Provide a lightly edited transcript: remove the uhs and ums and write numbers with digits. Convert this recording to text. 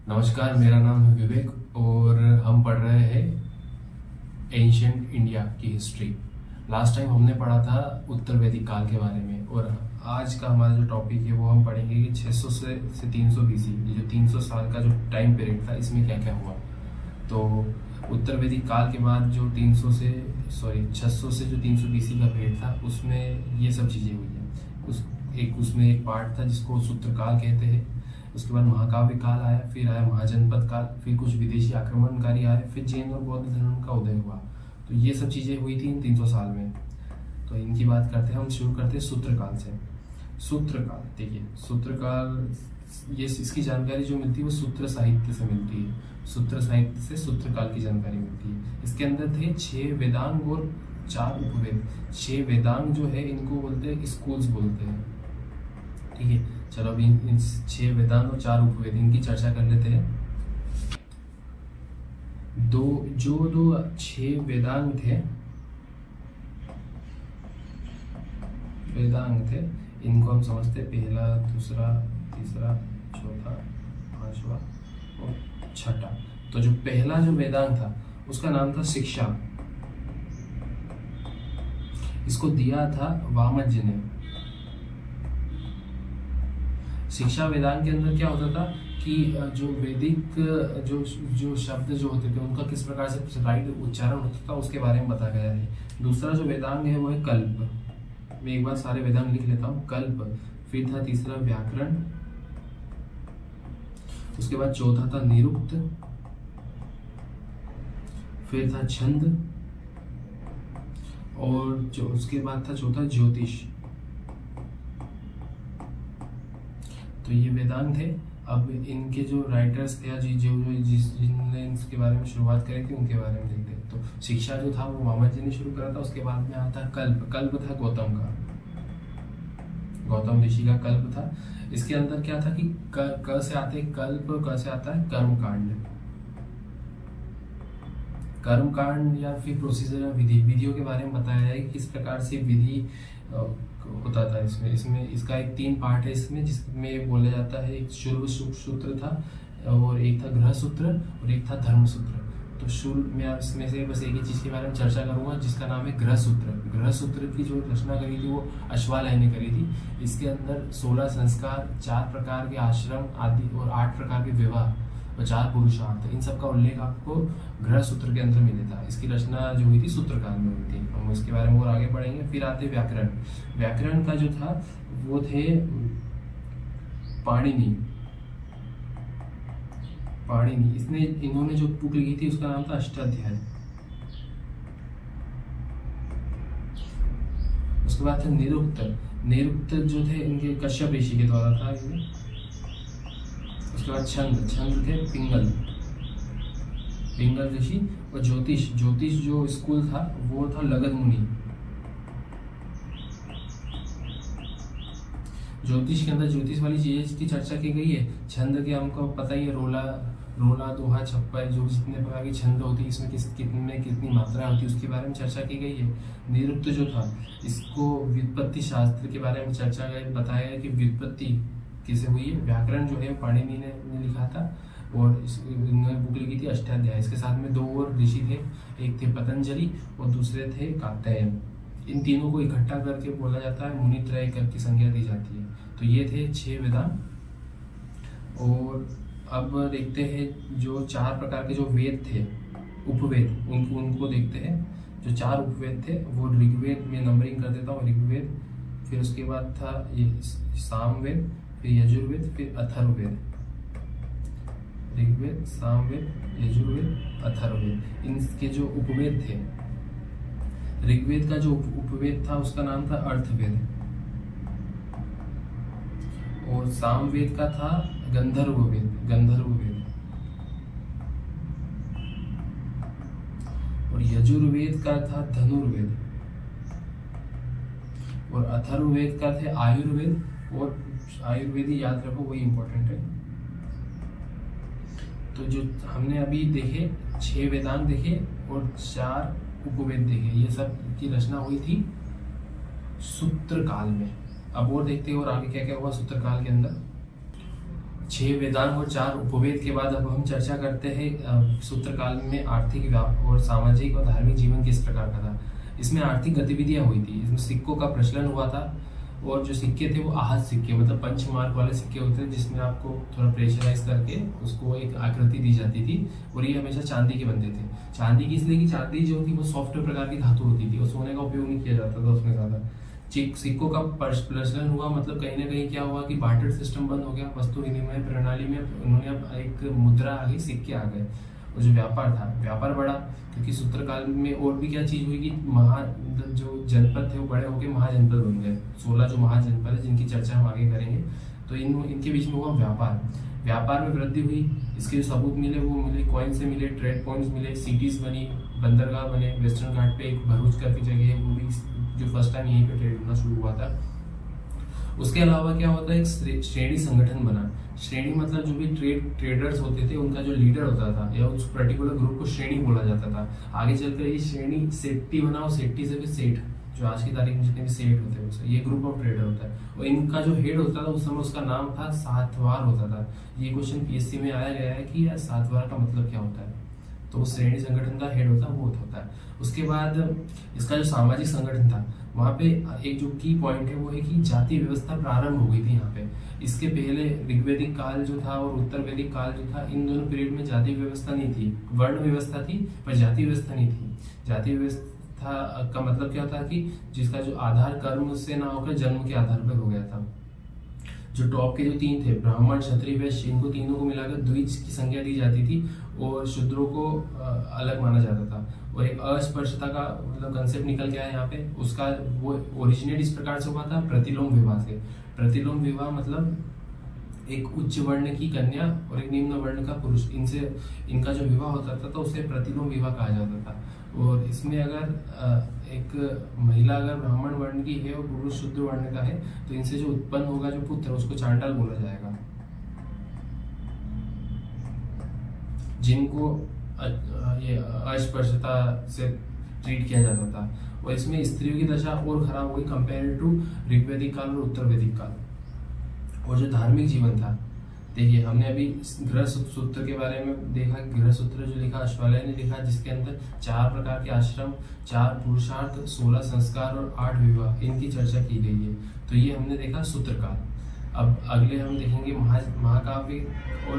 नमस्कार, मेरा नाम है विवेक और हम पढ़ रहे हैं एंशियंट इंडिया की हिस्ट्री। लास्ट टाइम हमने पढ़ा था उत्तर वैदिक काल के बारे में और आज का हमारा जो टॉपिक है वो हम पढ़ेंगे कि 600 से 300 बीसी, ये जो 300 साल का जो टाइम पीरियड था इसमें क्या क्या हुआ। तो उत्तर वैदिक काल के बाद जो 600 से जो 300 बीसी का पीरियड था उसमें ये सब चीज़ें हुई हैं। उसमें एक पार्ट था जिसको सूत्रकाल कहते हैं। उसके बाद महाकाव्य काल आया, फिर आया महाजनपद काल, फिर कुछ विदेशी आक्रमणकारी आए, फिर जैन और बौद्ध धर्म का उदय हुआ। तो ये सब चीज़ें हुई थी इन 300 साल में। तो इनकी बात करते हैं। हम शुरू करते हैं सूत्रकाल से। सूत्रकाल, देखिए सूत्रकाल, ये इसकी जानकारी जो मिलती है वो सूत्र साहित्य से मिलती है। सूत्र साहित्य से सूत्रकाल की जानकारी मिलती है। इसके अंदर थे 6 वेदांग और 4 उपवेद। 6 वेदांग जो है इनको बोलते हैं स्कूल्स बोलते हैं। ठीक है, चलो अभी इन 6 वेदांग और 4 उपवेद इनकी चर्चा कर लेते हैं। दो 6 वेदांग थे, इनको हम समझते हैं पहला, दूसरा, तीसरा, चौथा, पांचवा और छठा। तो जो पहला जो वेदांग था उसका नाम था शिक्षा। इसको दिया था वामज्य ने। शिक्षा वेदांग के अंदर क्या होता था कि जो वैदिक जो शब्द जो होते थे उनका किस प्रकार से राइट उच्चारण होता था उसके बारे में बताया गया है। दूसरा जो वेदांग है वो है कल्प। मैं एक बार सारे वेदांग लिख लेता हूँ। कल्प, फिर था तीसरा व्याकरण, उसके बाद चौथा था निरुक्त, फिर था छंद और जो उसके बाद था चौथा ज्योतिष। तो ये वेदांग थे। अब इनके जो राइटर्स थे जिनने इसके बारे में शुरुआत करी थी उनके बारे में देखते हैं। तो शिक्षा जो था वो वामन जी ने शुरू करा था। उसके बाद में आता कल्प। कल्प था गौतम का, गौतम ऋषि का कल्प था। इसके अंदर क्या था कि क से आते कल्प, क से आता है कर्मकांड। कर्मकांड या फिर प्रोसीजर, विधियों के बारे में बताया है किस प्रकार से विधि होता था। इसमें इसका एक 3 पार्ट है इसमें, जिसमें बोला जाता है एक शुल्ब सूत्र था और एक था गृह सूत्र और एक था धर्म सूत्र। तो शुल्ब में इसमें से बस एक ही चीज के बारे में चर्चा करूंगा जिसका नाम है गृह सूत्र। गृह सूत्र की जो रचना करी थी वो अश्वालय ने करी थी। इसके अंदर 16 संस्कार, 4 प्रकार के आश्रम आदि और 8 प्रकार के विवाह और 4 पुरुषार्थ, इन सब का उल्लेख आपको गृह सूत्र के अंदर मिलेगा। इसकी रचना जो हुई थी सूत्रकाल में हुई थी। हम इसके बारे में और आगे पढ़ेंगे। फिर आते व्याकरण। व्याकरण का जो था वो थे पाणिनि। इन्होंने जो बुक लिखी थी उसका नाम था अष्टाध्याय। उसके बाद था निरुक्त जो थे इनके कश्यप ऋषि के द्वारा था। उसके बाद छंद थे पिंगल ऋषि। और ज्योतिष जो स्कूल था वो था लगध मुनि। ज्योतिष के अंदर ज्योतिष वाली चीजें की चर्चा की गई है। छंद के हमको पता ही है, रोला, दोहा, छप्पर, जो जितने प्रकार की छंद होती है इसमें कितनी मात्रा होती है उसके बारे में चर्चा की गई है। निरुक्त जो था इसको व्युत्पत्ति शास्त्र के बारे में चर्चा बताया है कि व्युत्पत्ति किसे हुई है। व्याकरण जो है पाणिनि ने लिखा था और इन्होंने बुक लिखी थी अष्टाध्याय। इसके साथ में 2 और ऋषि थे, एक थे पतंजलि और दूसरे थे कात्यायन। इन तीनों को इकट्ठा करके बोला जाता है मुनित्रय करके संज्ञा दी जाती है। तो ये थे 6 वेदांग। और अब देखते हैं जो 4 प्रकार के जो वेद थे, उपवेद, उनको देखते हैं। जो 4 उपवेद थे वो ऋग्वेद में नंबरिंग कर देता हूँ। ऋग्वेद, फिर उसके बाद था ये सामवेद, फिर यजुर्वेद, फिर अथर्ववेद। ऋग्वेद, सामवेद, यजुर्वेद, अथर्ववेद, इनके जो उपवेद थे। ऋग्वेद का जो उपवेद था उसका नाम था अर्थवेद और सामवेद का था गंधर्ववेद। और यजुर्वेद का था धनुर्वेद और अथर्ववेद का थे आयुर्वेद। और आयुर्वेदी याद रखो, वही इंपॉर्टेंट है। तो जो हमने अभी देखे 6 वेदांग देखे और 4 उपवेद देखे, ये सब की रचना हुई थी सूत्र काल में। अब और देखते हैं और आगे क्या क्या हुआ सूत्र काल के अंदर। 6 वेदांग और 4 उपवेद के बाद अब हम चर्चा करते हैं सूत्रकाल में आर्थिक और सामाजिक और धार्मिक जीवन किस प्रकार का था। इसमें आर्थिक गतिविधियां हुई थी, इसमें सिक्कों का प्रचलन हुआ था और जो सिक्के थे वो आहत सिक्के मतलब पंच मार्क वाले सिक्के होते थे जिसमें आपको थोड़ा प्रेशराइज करके उसको एक आकृति दी जाती थी और ये हमेशा चांदी के बनते थे। चांदी की इसलिए कि चांदी जो थी वो सॉफ्ट प्रकार की धातु होती थी और सोने का उपयोग नहीं किया जाता था उसमें ज़्यादा। सिक्कों का प्रचलन हुआ मतलब कहीं ना कहीं क्या हुआ कि बार्टर सिस्टम बंद हो गया, वस्तु विनिमय प्रणाली में उन्होंने अब एक मुद्रा आ गई, सिक्के आ गए और जो व्यापार था व्यापार बढ़ा क्योंकि सूत्रकाल में और भी क्या चीज हुई कि जो जनपद थे वो बड़े होकर महाजनपद बन गए। 16 जो महाजनपद है जिनकी चर्चा हम आगे करेंगे। तो इनके बीच में हुआ व्यापार में वृद्धि हुई। इसके जो सबूत मिले वो मिले, कॉइन से मिले, ट्रेड पॉइंट्स मिले, सिटीज बनी, बंदरगाह बने। वेस्टर्न घाट पे एक भरूच करके जगह है वो भी जो फर्स्ट टाइम यहीं पे ट्रेड होना शुरू हुआ था। उसके अलावा क्या होता है एक श्रेणी संगठन बना। श्रेणी मतलब जो भी ट्रेडर्स होते थे उनका जो लीडर होता था या उस पर्टिकुलर ग्रुप को श्रेणी बोला जाता था। आगे चलकर ये श्रेणी सेट्टी बना और सेट्टी से भी सेठ, जो आज की तारीख में जितने भी सेठ होते हैं ये ग्रुप ऑफ ट्रेडर होता है और इनका जो हेड होता था उस समय उसका नाम था सातवार होता था। ये क्वेश्चन पीएससी में आया गया है कि यार सातवार का मतलब क्या होता है, तो उस श्रेणी संगठन का हेड होता है वो होता है। उसके बाद इसका जो सामाजिक संगठन था वहाँ पे एक जो की पॉइंट है वो है कि जाति व्यवस्था प्रारंभ हो गई थी यहाँ पे। इसके पहले ऋग्वेदिक काल जो था और उत्तर वैदिक काल जो था इन दोनों पीरियड में जाति व्यवस्था नहीं थी, वर्ण व्यवस्था थी पर जाति व्यवस्था नहीं थी। जाति व्यवस्था का मतलब क्या था कि जिसका जो आधार कर्म से ना होकर जन्म के आधार पर हो गया था। जो टॉप के जो 3 थे ब्राह्मण क्षत्रिय वैश्य, इनको तीनों को मिलाकर द्विज की संज्ञा दी जाती थी और शूद्रों को अलग माना जाता था। और एक अस्पृश्यता का मतलब कंसेप्ट निकल गया है यहाँ पे। उसका वो ओरिजिनेट इस प्रकार से हुआ था प्रतिलोम विवाह से। प्रतिलोम विवाह मतलब एक उच्च वर्ण की कन्या और एक निम्न वर्ण का पुरुष, इनका जो विवाह होता था तो उसे प्रतिलोम विवाह कहा जाता था। और इसमें अगर एक महिला अगर ब्राह्मण वर्ण की है और पुरुष शुद्ध वर्ण का है तो इनसे जो उत्पन्न होगा जो पुत्र उसको चांडाल बोला जाएगा, जिनको ये अस्पृश्यता से ट्रीट किया जाता था। और इसमें स्त्रियों की दशा और खराब हुई कंपेयर टू ऋग्वेदिक काल और उत्तर वैदिक काल। और जो धार्मिक जीवन था, देखिए हमने अभी गृह सूत्र के बारे में देखा। गृह सूत्र जो लिखा अश्वालय ने लिखा जिसके अंदर 4 प्रकार के आश्रम, 4 पुरुषार्थ, 16 संस्कार और 8 विवाह, इनकी चर्चा की गई है। तो ये हमने देखा सूत्रकाल। अब अगले हम देखेंगे महाकाव्य और